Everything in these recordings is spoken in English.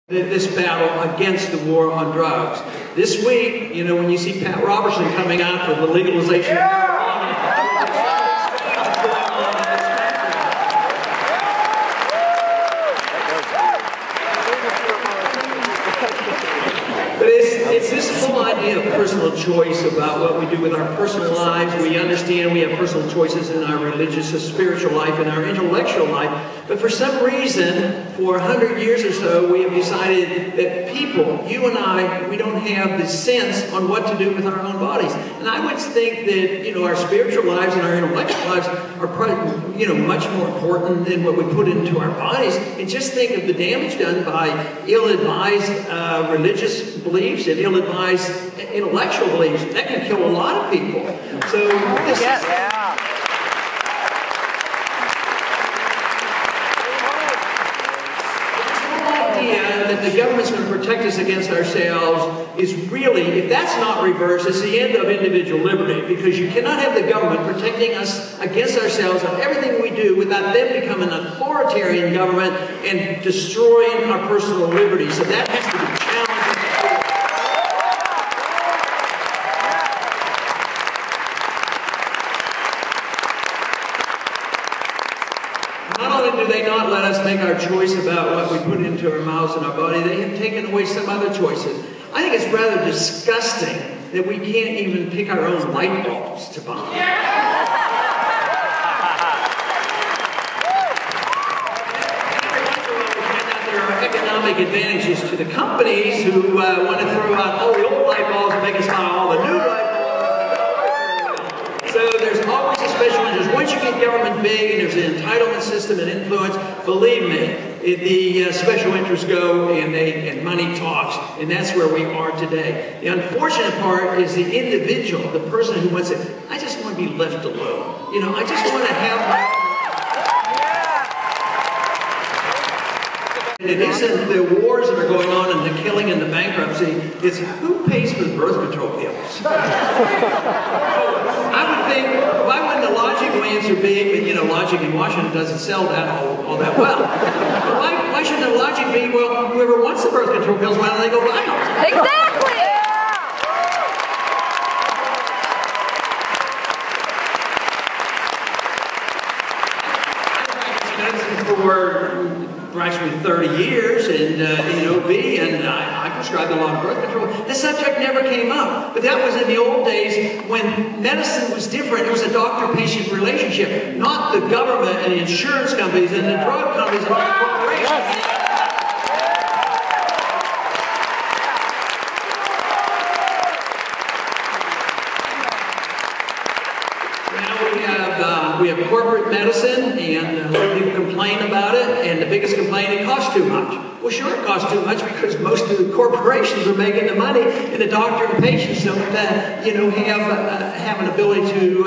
this battle against the war on drugs. This week, you know, when you see Pat Robertson coming out for the legalization of marijuana, but it's this whole idea of personal choice about what we do with our personal lives. We understand we have personal choices in our religious or spiritual life and our intellectual life. But for some reason, for 100 years or so, we have decided that people, you and I, we don't have the sense on what to do with our own bodies. And I would think that, you know, our spiritual lives and our intellectual lives are probably, you know, much more important than what we put into our bodies. And just think of the damage done by ill-advised religious beliefs and ill-advised intellectual beliefs. That can kill a lot of people. So this is... The government's going to protect us against ourselves is really, if that's not reversed, it's the end of individual liberty, because you cannot have the government protecting us against ourselves on everything we do without them becoming an authoritarian government and destroying our personal liberty. So that has to be challenged. Not only do they not let us make our choice about what we put into our mouths and our body, they have taken away some other choices. I think it's rather disgusting that we can't even pick our own light bulbs to buy. There are economic advantages to the companies who want to throw out all the old light bulbs and make us buy all the new light bulbs. So there's always a special interest. Once you get government big and there's an entitlement system and influence, believe me, the special interests go and money talks, and that's where we are today. The unfortunate part is the individual, the person who wants it. I just want to be left alone. You know, I just want to have my... It isn't the wars that are going on and the killing and the bankruptcy. It's who pays for the birth control pills. I would think, why wouldn't the logical answer be, but you know, logic in Washington doesn't sell that all that well. But why shouldn't the logic be, well, whoever wants the birth control pills, why don't they go buy them? Exactly! For actually 30 years in OB, and I prescribed a lot of birth control. The subject never came up, but that was in the old days when medicine was different. It was a doctor-patient relationship, not the government and the insurance companies and the drug companies and the corporations. We have corporate medicine, and a lot of people complain about it, and the biggest complaint, it costs too much. Well, sure, it costs too much because most of the corporations are making the money, and the doctor and patients don't, you know, have an ability to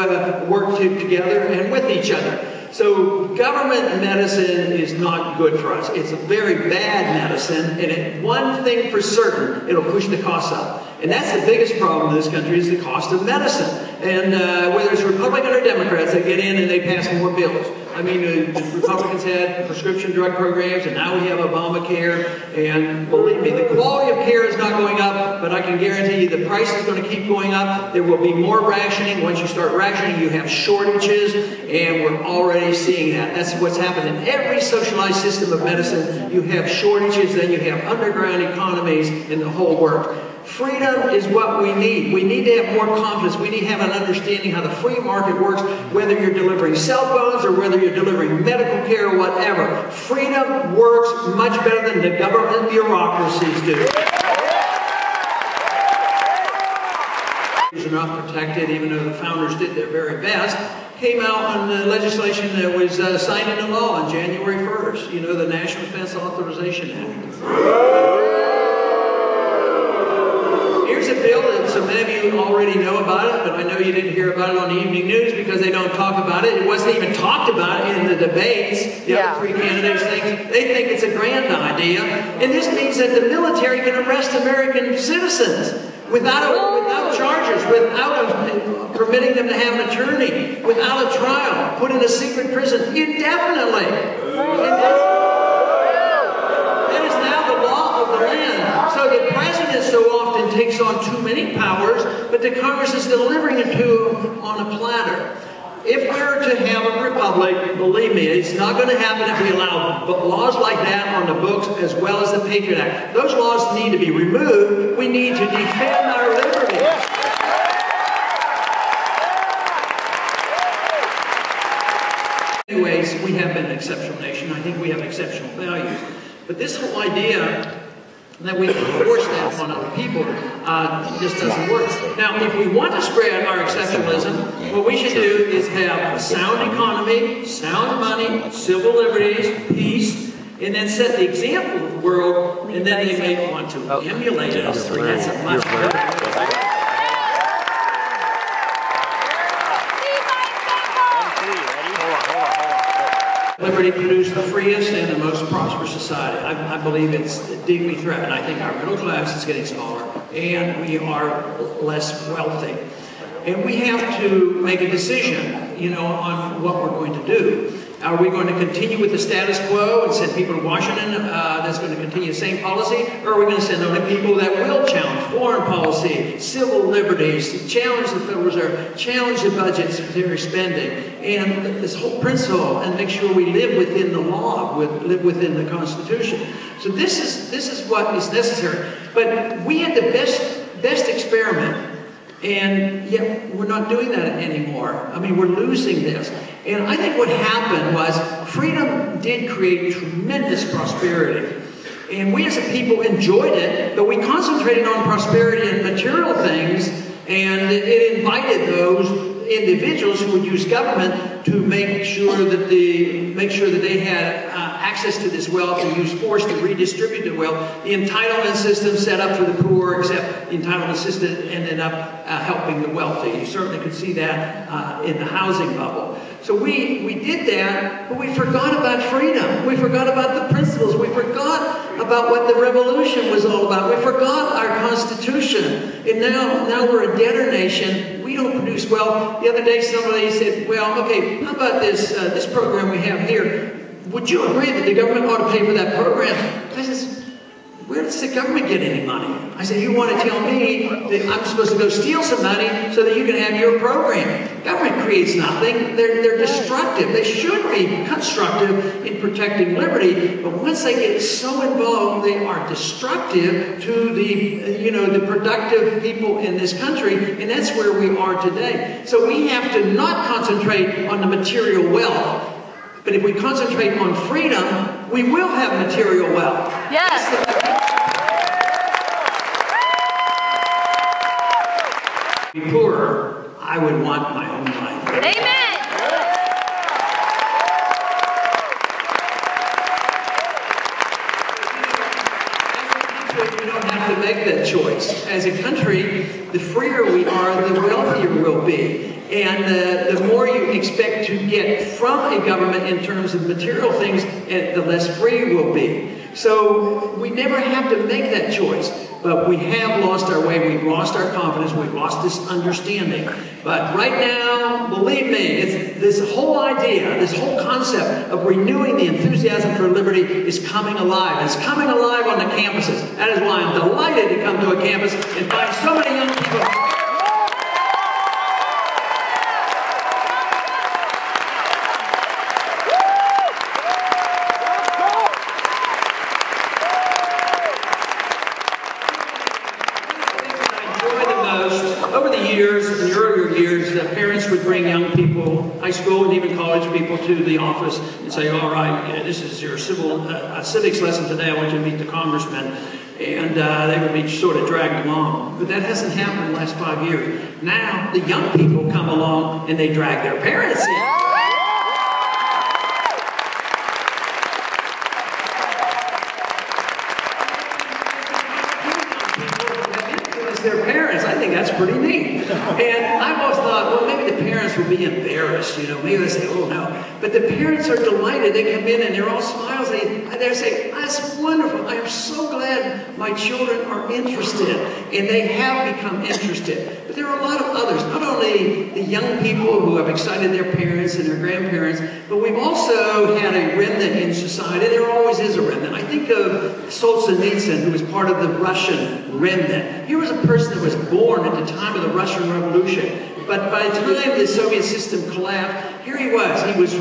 work together and with each other. So government medicine is not good for us. It's a very bad medicine, and one thing for certain, it'll push the costs up. And that's the biggest problem in this country, is the cost of medicine. And whether it's Republican or Democrats, they get in and they pass more bills. I mean, the Republicans had prescription drug programs, and now we have Obamacare. And believe me, the quality of care is not going up, but I can guarantee you the price is going to keep going up. There will be more rationing. Once you start rationing, you have shortages, and we're already seeing that. That's what's happened in every socialized system of medicine. You have shortages, then you have underground economies, and the whole works. Freedom is what we need. We need to have more confidence. We need to have an understanding how the free market works, whether you're delivering cell phones or whether you're delivering medical care or whatever. Freedom works much better than the government bureaucracies do. Are not protected, even though the founders did their very best. Came out on the legislation that was signed into law on January 1st. You know, the National Defense Authorization Act. Here's a bill that so many of you already know about it, but I know you didn't hear about it on the evening news because they don't talk about it. It wasn't even talked about in the debates. The other three candidates think it's a grand idea. And this means that the military can arrest American citizens without charges, without permitting them to have an attorney, without a trial, put in a secret prison indefinitely. And that is now the law of the the Congress is delivering it to them on a platter. If we're to have a republic, believe me, it's not going to happen if we allow laws like that on the books as well as the Patriot Act. Those laws need to be removed. We need to defend our liberty. Anyways, we have been an exceptional nation. I think we have exceptional values. But this whole idea that we can force that on other people just doesn't work. Now, if we want to spread our exceptionalism, what we should do is have a sound economy, sound money, civil liberties, peace, and then set the example of the world, and then they may want to emulate us. That's a much better. Liberty produced the freest and the most prosperous society. I believe it's deeply threatened. I think our middle class is getting smaller and we are less wealthy. And we have to make a decision, you know, on what we're going to do. Are we going to continue with the status quo and send people to Washington that's going to continue the same policy? Or are we going to send only people that will challenge foreign policy, civil liberties, challenge the Federal Reserve, challenge the budgetary spending, and this whole principle, and make sure we live within the law, live within the Constitution. So this is what is necessary. But we had the best experiment. And yet we're not doing that anymore. I mean, we're losing this. And I think what happened was freedom did create tremendous prosperity. And we as a people enjoyed it, but we concentrated on prosperity and material things, and it invited those individuals who would use government to make sure that they had access to this wealth and use force to redistribute the wealth. The entitlement system set up for the poor, except the entitlement system ended up helping the wealthy. You certainly could see that in the housing bubble. So we did that, but we forgot about freedom. We forgot about the principles. We forgot about what the revolution was all about. We forgot our Constitution. And now we're a debtor nation. We don't produce wealth. The other day somebody said, well, okay, how about this program we have here? Would you agree that the government ought to pay for that program? I said, where does the government get any money? I said, you want to tell me that I'm supposed to go steal some money so that you can have your program? Government creates nothing. They're destructive. They should be constructive in protecting liberty, but once they get so involved, they are destructive to the productive people in this country, and that's where we are today. So we have to not concentrate on the material wealth, but if we concentrate on freedom, we will have material wealth. Yes. Be poorer, I would want my own life. Amen. We don't have to make that choice. As a country, the freer we are, the wealthier we'll be. And the more you expect to get from a government in terms of material things, the less free we'll be. So we never have to make that choice. But we have lost our way. We've lost our confidence. We've lost this understanding. But right now, believe me, it's this whole idea, this whole concept of renewing the enthusiasm for liberty is coming alive. It's coming alive on the campuses. That is why I'm delighted to come to a campus and find so many young people. Over the years, in the earlier years, parents would bring young people, high school and even college people, to the office and say, all right, this is your civics lesson today. I want you to meet the congressman. And they would be sort of dragged along. But that hasn't happened in the last 5 years. Now, the young people come along and they drag their parents in. Their parents, I think that's pretty neat. And I always thought, well, maybe the parents would be embarrassed, maybe they say, oh no. But the parents are delighted. They come in and they're all smiles. They say, that's wonderful. I am so glad my children are interested, and they have become interested. But there are a lot of others, not only the young people who have excited their parents and their grandparents, but we've also had a remnant in society. There always is a remnant. I think of Solzhenitsyn, who was part of the Russian remnant. He was a person that was born at the time of the Russian Revolution. But by the time the Soviet system collapsed, here he was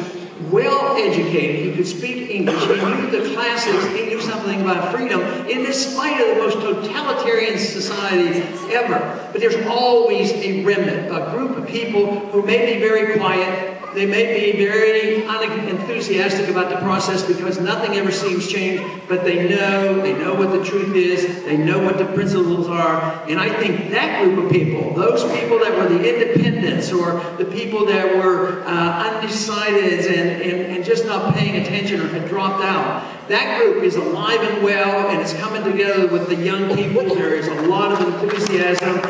well educated, he could speak English, he knew the classics, he knew something about freedom, in spite of the most totalitarian society ever. But there's always a remnant, a group of people who may be very quiet, they may be very unenthusiastic about the process because nothing ever seems changed, but they know what the truth is, they know what the principles are, and I think that group of people, those people that were the independents or the people that were undecided and just not paying attention or had dropped out, that group is alive and well, and it's coming together with the young people. There is a lot of enthusiasm.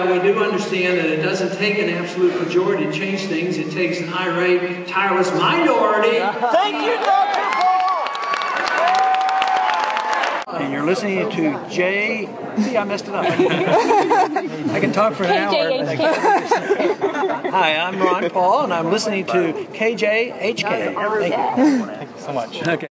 We do understand that it doesn't take an absolute majority to change things. It takes an irate, tireless minority. Thank you, Dr. Paul! And you're listening to J... See, I messed it up. I can talk for an hour. Hi, I'm Ron Paul, and I'm listening to KJHK. Thank you so much. Okay.